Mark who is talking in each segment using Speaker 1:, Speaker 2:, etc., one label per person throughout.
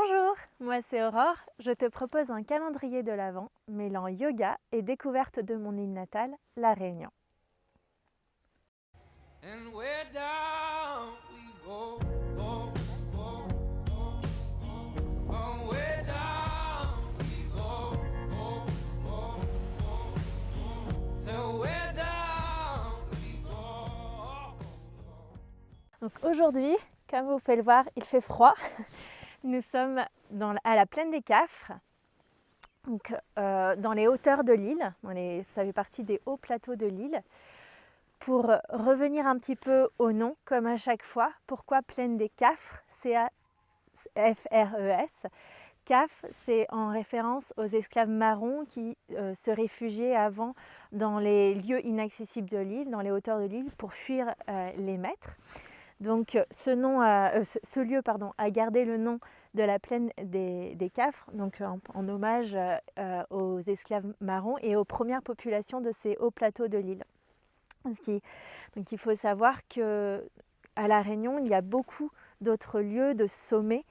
Speaker 1: Bonjour, moi c'est Aurore. Je te propose un calendrier de l'Avent mêlant yoga et découverte de mon île natale, La Réunion.
Speaker 2: And where down we go, go, go, go, go. Oh, where down we go, go, go, go, go. So where down we go.
Speaker 1: Donc aujourd'hui, comme vous pouvez le voir, il fait froid. Nous sommes à la plaine des Cafres, donc, dans les hauteurs de l'île. Ça fait partie des hauts plateaux de l'île. Pour revenir un petit peu au nom, comme à chaque fois, pourquoi plaine des Cafres, C-A-F-R-E-S. CAF, c'est en référence aux esclaves marrons qui se réfugiaient avant dans les lieux inaccessibles de l'île, dans les hauteurs de l'île, pour fuir les maîtres. Donc ce lieu a gardé le nom de la plaine des Cafres, donc en hommage aux esclaves marrons et aux premières populations de ces hauts plateaux de l'île. Donc il faut savoir qu'à La Réunion, il y a beaucoup d'autres lieux de sommets,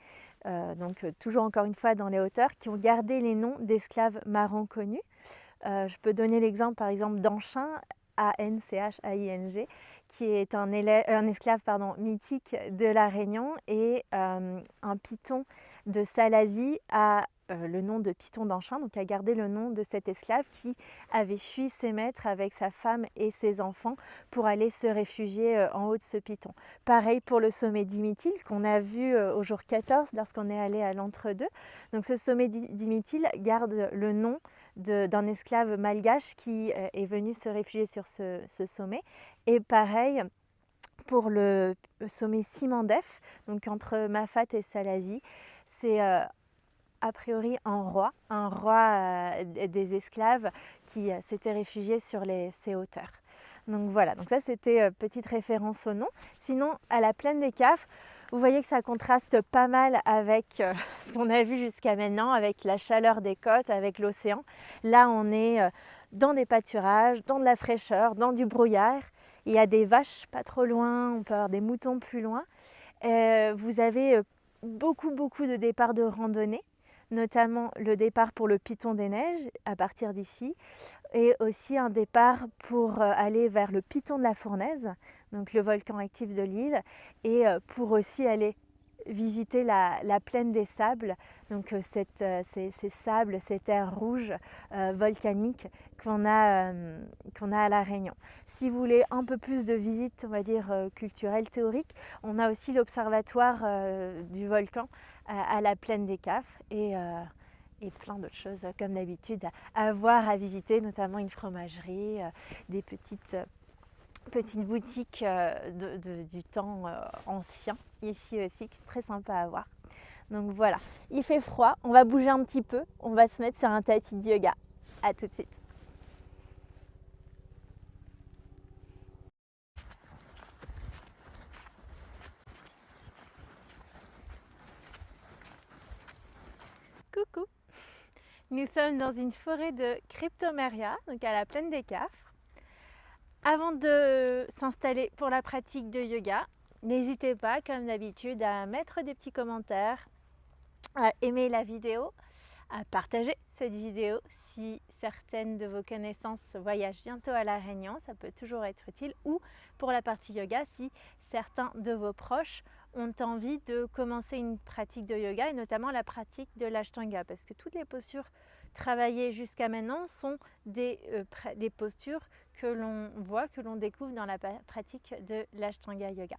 Speaker 1: toujours encore une fois dans les hauteurs, qui ont gardé les noms d'esclaves marrons connus. Je peux donner l'exemple par exemple d'Anchin, A-N-C-H-A-I-N-G, qui est un esclave mythique de La Réunion, et un python de Salazie a le nom de Python d'Anchin, donc a gardé le nom de cet esclave qui avait fui ses maîtres avec sa femme et ses enfants pour aller se réfugier en haut de ce python. Pareil pour le sommet d'Imithil qu'on a vu au jour 14 lorsqu'on est allé à l'entre-deux. Donc ce sommet d'Imithil garde le nom d'un esclave malgache qui est venu se réfugier sur ce sommet. Et pareil pour le sommet Simandef, donc entre Mafat et Salazie, c'est a priori un roi des esclaves qui s'était réfugié sur ces hauteurs. Donc voilà, donc ça c'était petite référence au nom. Sinon, à la plaine des Cafres, vous voyez que ça contraste pas mal avec ce qu'on a vu jusqu'à maintenant, avec la chaleur des côtes, avec l'océan. Là, on est dans des pâturages, dans de la fraîcheur, dans du brouillard. Il y a des vaches pas trop loin, on peut avoir des moutons plus loin. Vous avez beaucoup de départs de randonnée, notamment le départ pour le Piton des Neiges à partir d'ici, et aussi un départ pour aller vers le Piton de la Fournaise, donc le volcan actif de l'île, et pour aussi aller visiter la plaine des sables, donc ces sables, ces terres rouges volcaniques qu'on a à La Réunion. Si vous voulez un peu plus de visites, on va dire culturelles, théoriques, on a aussi l'observatoire du volcan à la plaine des Cafres, et plein d'autres choses comme d'habitude à voir, à visiter, notamment une fromagerie, des petites boutiques du temps ancien ici aussi, qui est très sympa à voir. Donc voilà, il fait froid, on va bouger un petit peu, on va se mettre sur un tapis de yoga. À tout de suite. Coucou! Nous sommes dans une forêt de cryptomeria, donc à la plaine des Cafres. Avant de s'installer pour la pratique de yoga, n'hésitez pas, comme d'habitude, à mettre des petits commentaires, à aimer la vidéo, à partager cette vidéo. Si certaines de vos connaissances voyagent bientôt à La Réunion, ça peut toujours être utile. Ou pour la partie yoga, si certains de vos proches ont envie de commencer une pratique de yoga, et notamment la pratique de l'Ashtanga, parce que toutes les postures travaillées jusqu'à maintenant sont des postures que l'on voit, que l'on découvre dans la pratique de l'Ashtanga yoga.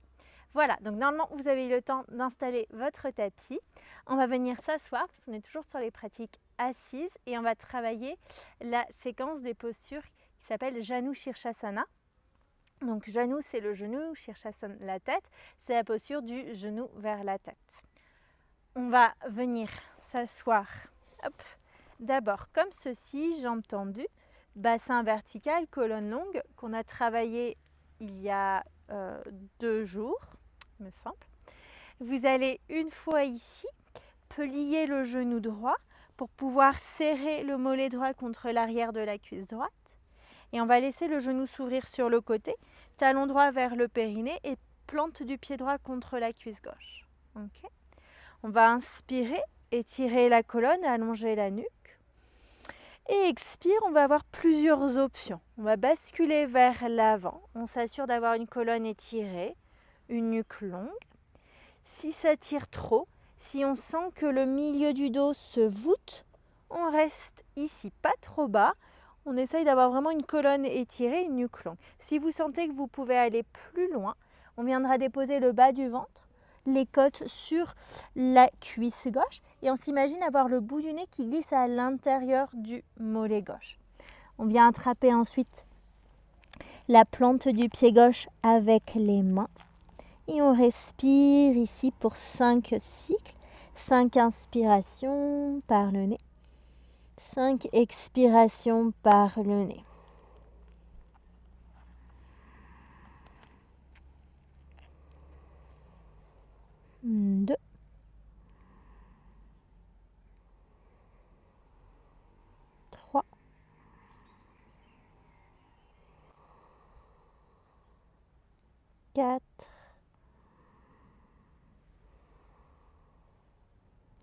Speaker 1: Voilà, donc normalement vous avez eu le temps d'installer votre tapis. On va venir s'asseoir parce qu'on est toujours sur les pratiques assises, et on va travailler la séquence des postures qui s'appelle Janu Shirshasana. Donc Janu, c'est le genou, Shirshasana la tête, c'est la posture du genou vers la tête. On va venir s'asseoir, d'abord comme ceci, jambes tendues, bassin vertical, colonne longue, qu'on a travaillé il y a 2 jours, me semble. Vous allez une fois ici plier le genou droit pour pouvoir serrer le mollet droit contre l'arrière de la cuisse droite, et on va laisser le genou s'ouvrir sur le côté, talon droit vers le périnée et plante du pied droit contre la cuisse gauche. Okay. On va inspirer étirer la colonne, allonger la nuque. Et expire, on va avoir plusieurs options. On va basculer vers l'avant. On s'assure d'avoir une colonne étirée, une nuque longue. Si ça tire trop, si on sent que le milieu du dos se voûte, on reste ici, pas trop bas. On essaye d'avoir vraiment une colonne étirée, une nuque longue. Si vous sentez que vous pouvez aller plus loin, on viendra déposer le bas du ventre, les côtes sur la cuisse gauche et on s'imagine avoir le bout du nez qui glisse à l'intérieur du mollet gauche. On vient attraper ensuite la plante du pied gauche avec les mains et on respire ici pour 5 cycles, 5 inspirations par le nez, 5 expirations par le nez. 2, 3, 4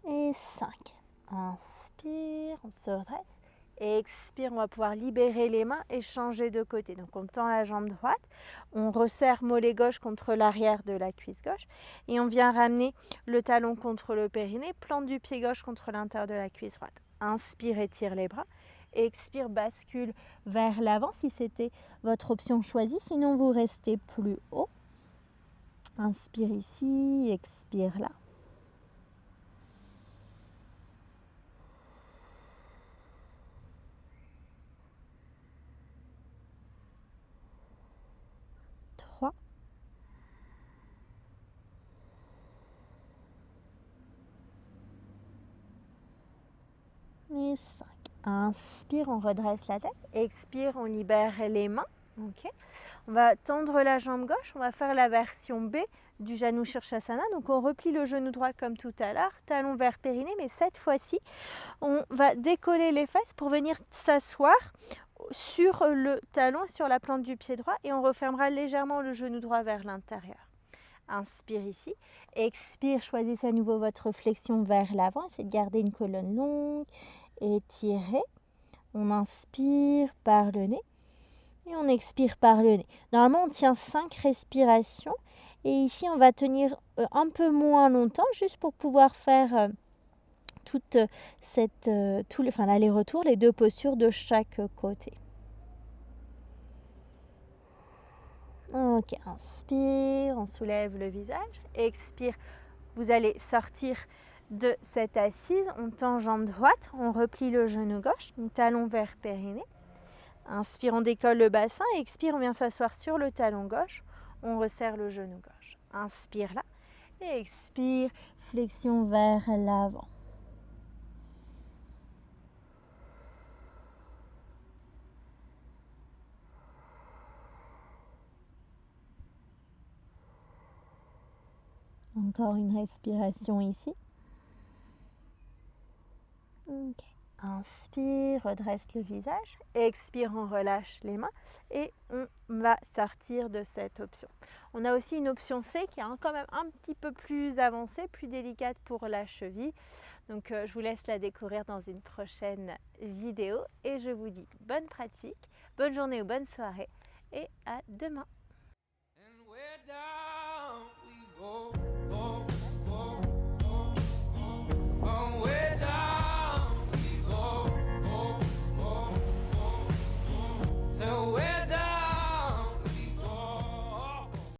Speaker 1: et 5. Inspire, on se redresse. Et expire, on va pouvoir libérer les mains et changer de côté. Donc on tend la jambe droite, on resserre mollet gauche contre l'arrière de la cuisse gauche et on vient ramener le talon contre le périnée, plante du pied gauche contre l'intérieur de la cuisse droite. Inspire, étire les bras. Expire, bascule vers l'avant si c'était votre option choisie, sinon vous restez plus haut. Inspire ici, expire là. Et 5. Inspire, on redresse la tête. Expire, on libère les mains. Okay. On va tendre la jambe gauche. On va faire la version B du Janu Shirshasana. Donc on replie le genou droit comme tout à l'heure, talon vers périnée, mais cette fois-ci, on va décoller les fesses pour venir s'asseoir sur le talon, sur la plante du pied droit et on refermera légèrement le genou droit vers l'intérieur. Inspire ici. Expire, choisissez à nouveau votre flexion vers l'avant. Essayez de garder une colonne longue, étirée. On inspire par le nez et on expire par le nez. Normalement, on tient 5 respirations et ici, on va tenir un peu moins longtemps juste pour pouvoir faire toute cette, l'aller-retour, les 2 postures de chaque côté. Ok, inspire, on soulève le visage. Expire, vous allez sortir de cette assise. On tend jambe droite, on replie le genou gauche, donc talon vers périnée. Inspire, on décolle le bassin. Expire, on vient s'asseoir sur le talon gauche. On resserre le genou gauche. Inspire là. Et expire, flexion vers l'avant. Encore une respiration ici. Ok. Inspire, redresse le visage. Expire, on relâche les mains et on va sortir de cette option. On a aussi une option C qui est quand même un petit peu plus avancée, plus délicate pour la cheville. Donc je vous laisse la découvrir dans une prochaine vidéo et je vous dis bonne pratique, bonne journée ou bonne soirée et à demain.